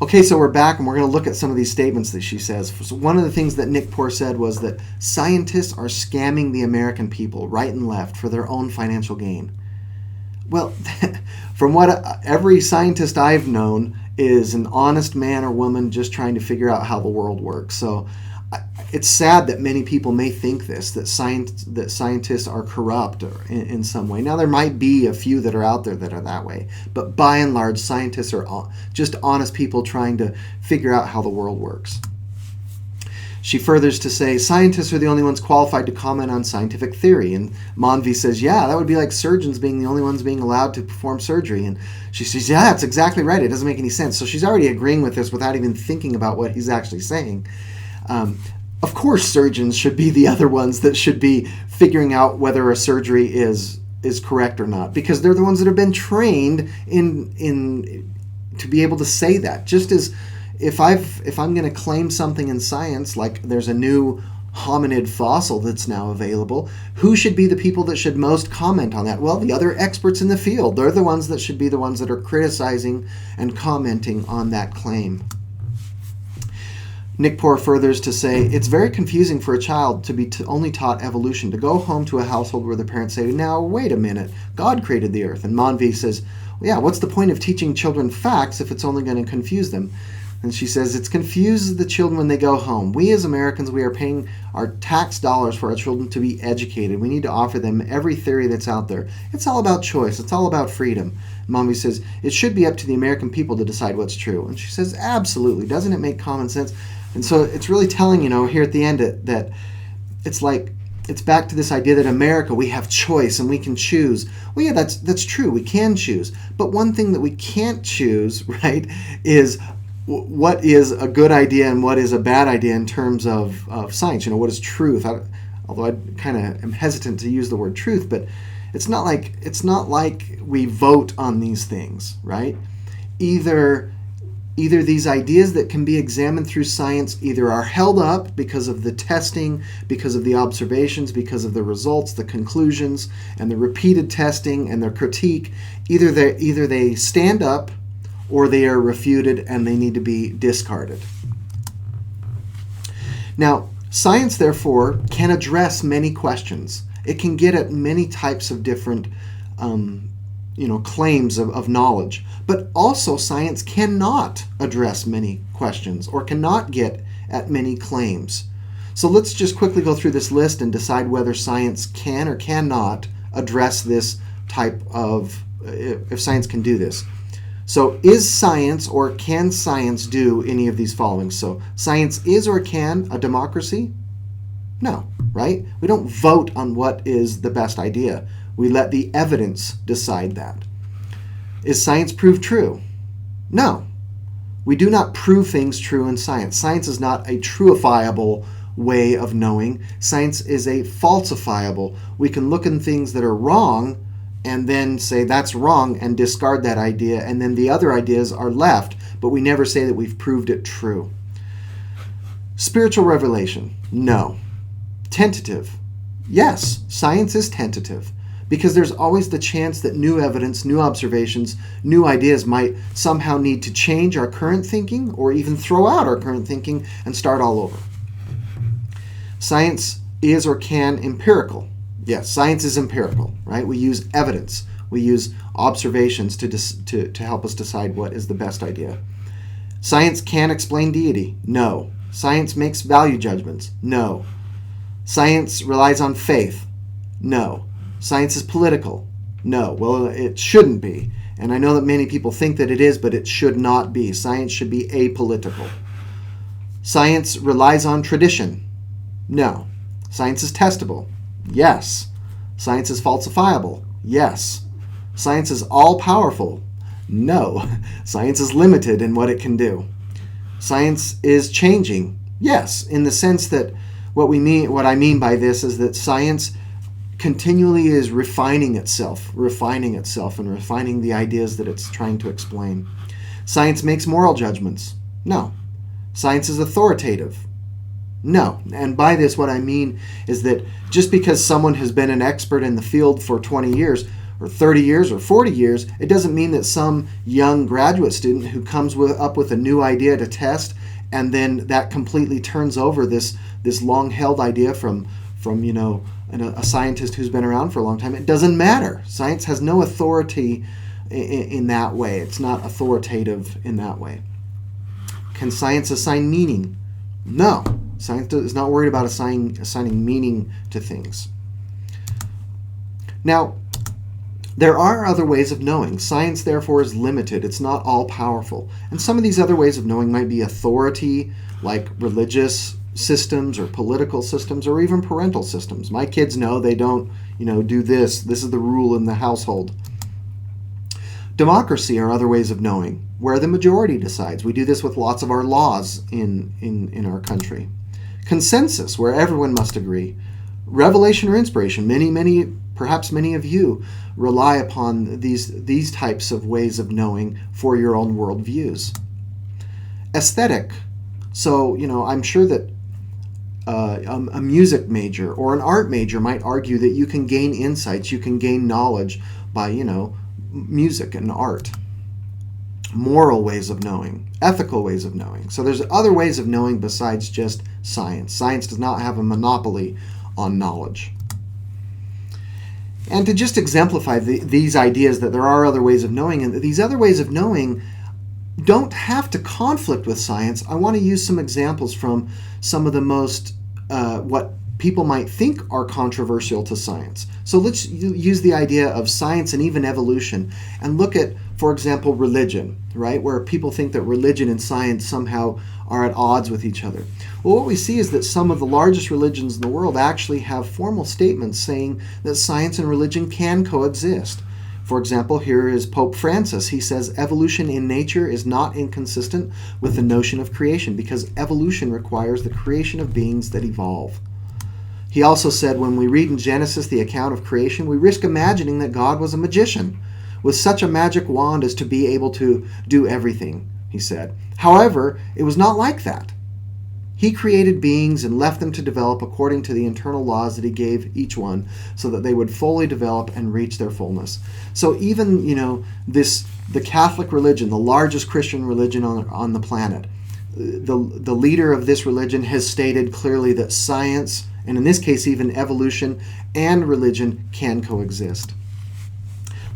Okay, so we're back and we're going to look at some of these statements that she says. So one of the things that Nick Poor said was that scientists are scamming the American people right and left for their own financial gain. Well, from what every scientist I've known is an honest man or woman just trying to figure out how the world works. So it's sad that many people may think this, that scientists are corrupt in some way. Now, there might be a few that are out there that are that way, but by and large, scientists are just honest people trying to figure out how the world works. She furthers to say, scientists are the only ones qualified to comment on scientific theory. And Monvi says, yeah, that would be like surgeons being the only ones being allowed to perform surgery. And she says, yeah, that's exactly right. It doesn't make any sense. So she's already agreeing with this without even thinking about what he's actually saying. Of course, surgeons should be the other ones that should be figuring out whether a surgery is correct or not, because they're the ones that have been trained in to be able to say that. Just as if I'm going to claim something in science, like there's a new hominid fossil that's now available, who should be the people that should most comment on that? Well, the other experts in the field. They're the ones that should be the ones that are criticizing and commenting on that claim. Nick Poor furthers to say, it's very confusing for a child to be only taught evolution, to go home to a household where the parents say, now, wait a minute, God created the earth. And Monvi says, well, yeah, what's the point of teaching children facts if it's only going to confuse them? And she says, it confuses the children when they go home. We as Americans, we are paying our tax dollars for our children to be educated. We need to offer them every theory that's out there. It's all about choice. It's all about freedom. Mommy says, it should be up to the American people to decide what's true. And she says, absolutely. Doesn't it make common sense? And so it's really telling, here at the end that it's back to this idea that America, we have choice and we can choose. Well, yeah, that's true. We can choose. But one thing that we can't choose, right, is what is a good idea and what is a bad idea in terms of science. What is truth? Although I kind of am hesitant to use the word truth, but it's not like we vote on these things, right? Either these ideas that can be examined through science either are held up because of the testing, because of the observations, because of the results, the conclusions, and the repeated testing and their critique. Either they stand up or they are refuted and they need to be discarded. Now, science, therefore, can address many questions. It can get at many types of different claims of knowledge. But also science cannot address many questions or cannot get at many claims. So let's just quickly go through this list and decide whether science can or cannot address this type of, if science can do this. So is science or can science do any of these following? So science is or can a democracy? No, right? We don't vote on what is the best idea. We let the evidence decide that. Is science proved true? No. We do not prove things true in science. Science is not a truifiable way of knowing. Science is a falsifiable. We can look in things that are wrong and then say that's wrong and discard that idea, and then the other ideas are left, but we never say that we've proved it true. Spiritual revelation? No. Tentative? Yes, science is tentative, because there's always the chance that new evidence, new observations, new ideas might somehow need to change our current thinking or even throw out our current thinking and start all over. Science is or can empirical. Yes, science is empirical, right? We use evidence. We use observations to help us decide what is the best idea. Science can explain deity. No. Science makes value judgments. No. Science relies on faith. No. Science is political. No. Well, it shouldn't be. And I know that many people think that it is, but it should not be. Science should be apolitical. Science relies on tradition. No. Science is testable. Yes. Science is falsifiable. Yes. Science is all-powerful. No. Science is limited in what it can do. Science is changing. Yes, in the sense that what I mean by this is that science continually is refining itself and refining the ideas that it's trying to explain. Science makes moral judgments. No. Science is authoritative. No. And by this, what I mean is that just because someone has been an expert in the field for 20 years, or 30 years or 40 years, it doesn't mean that some young graduate student who comes up with a new idea to test, and then that completely turns over this long-held idea from a scientist who's been around for a long time. It doesn't matter. Science has no authority in that way. It's not authoritative in that way. Can science assign meaning? No. Science is not worried about assigning meaning to things. Now, there are other ways of knowing. Science, therefore, is limited. It's not all-powerful. And some of these other ways of knowing might be authority, like religious systems or political systems or even parental systems. My kids know they don't, do this. This is the rule in the household. Democracy are other ways of knowing, where the majority decides. We do this with lots of our laws in our country. Consensus, where everyone must agree. Revelation or inspiration. Perhaps many of you rely upon these types of ways of knowing for your own worldviews. Aesthetic. So, I'm sure that a music major or an art major might argue that you can gain insights, you can gain knowledge by, music and art. Moral ways of knowing, ethical ways of knowing. So there's other ways of knowing besides just science. Science does not have a monopoly on knowledge. And to just exemplify these ideas that there are other ways of knowing, and these other ways of knowing don't have to conflict with science, I want to use some examples from some of the most, what people might think are controversial to science. So let's use the idea of science and even evolution and look at, for example, religion, right? Where people think that religion and science somehow are at odds with each other. Well, what we see is that some of the largest religions in the world actually have formal statements saying that science and religion can coexist. For example, here is Pope Francis. He says evolution in nature is not inconsistent with the notion of creation because evolution requires the creation of beings that evolve. He also said when we read in Genesis the account of creation, we risk imagining that God was a magician with such a magic wand as to be able to do everything, he said. However, it was not like that. He created beings and left them to develop according to the internal laws that he gave each one so that they would fully develop and reach their fullness. So even, the Catholic religion, the largest Christian religion on the planet, the leader of this religion has stated clearly that science, and in this case even evolution, and religion can coexist.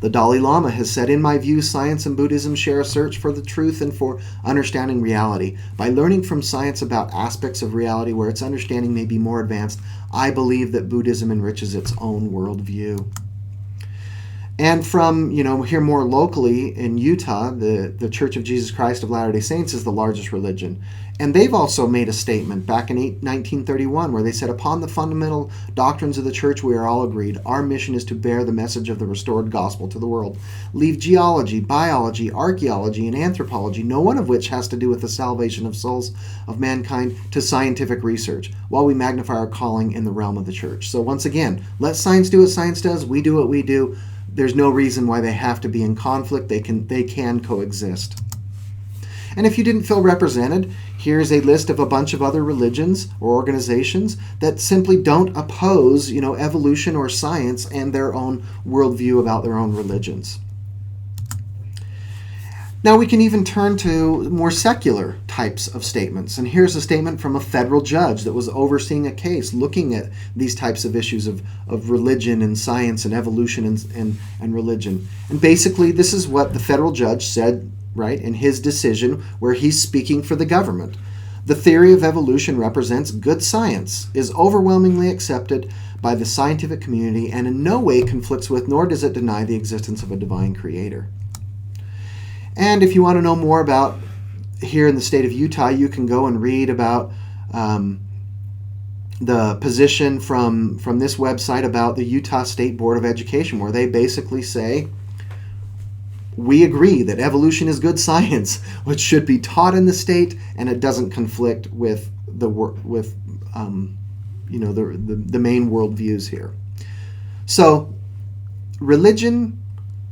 The Dalai Lama has said, in my view, science and Buddhism share a search for the truth and for understanding reality. By learning from science about aspects of reality where its understanding may be more advanced, I believe that Buddhism enriches its own worldview. And from, here more locally in Utah, the Church of Jesus Christ of Latter-day Saints is the largest religion. And they've also made a statement back in 1931 where they said, upon the fundamental doctrines of the church we are all agreed. Our mission is to bear the message of the restored gospel to the world. Leave geology, biology, archaeology, and anthropology, no one of which has to do with the salvation of souls of mankind, to scientific research, while we magnify our calling in the realm of the church. So once again, let science do what science does, we do what we do. There's no reason why they have to be in conflict. They can coexist. And if you didn't feel represented, here's a list of a bunch of other religions or organizations that simply don't oppose, evolution or science and their own worldview about their own religions. Now we can even turn to more secular types of statements. And here's a statement from a federal judge that was overseeing a case looking at these types of issues of religion and science and evolution and religion. And basically this is what the federal judge said, right, in his decision where he's speaking for the government. The theory of evolution represents good science, is overwhelmingly accepted by the scientific community, and in no way conflicts with nor does it deny the existence of a divine creator. And if you want to know more about here in the state of Utah, you can go and read about the position from this website about the Utah State Board of Education, where they basically say, we agree that evolution is good science, which should be taught in the state, and it doesn't conflict with the main worldviews here. So, religion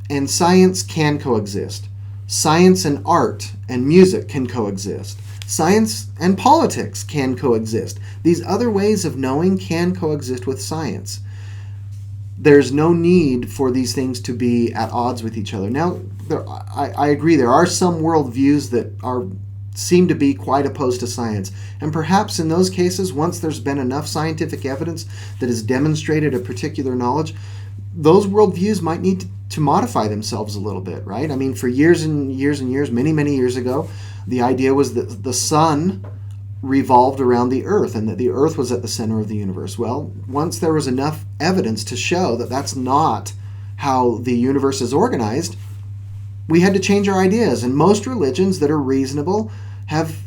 and science can coexist. Science and art and music can coexist. Science and politics can coexist. These other ways of knowing can coexist with science. there's no need for these things to be at odds with each other. Now, I agree, there are some worldviews that seem to be quite opposed to science. And perhaps in those cases, once there's been enough scientific evidence that has demonstrated a particular knowledge, those worldviews might need to modify themselves a little bit, right? I mean, for years and years and years, many, many years ago, the idea was that the sun revolved around the earth and that the earth was at the center of the universe. Well, once there was enough evidence to show that that's not how the universe is organized, we had to change our ideas. And most religions that are reasonable have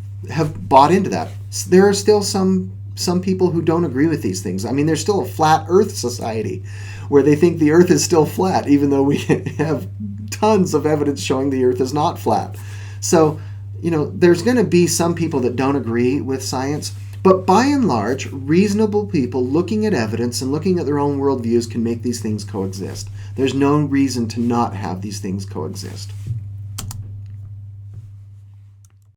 bought into that. There are still some people who don't agree with these things. I mean, there's still a flat earth society where they think the earth is still flat, even though we have tons of evidence showing the earth is not flat. So, there's going to be some people that don't agree with science, but by and large, reasonable people looking at evidence and looking at their own worldviews can make these things coexist. There's no reason to not have these things coexist.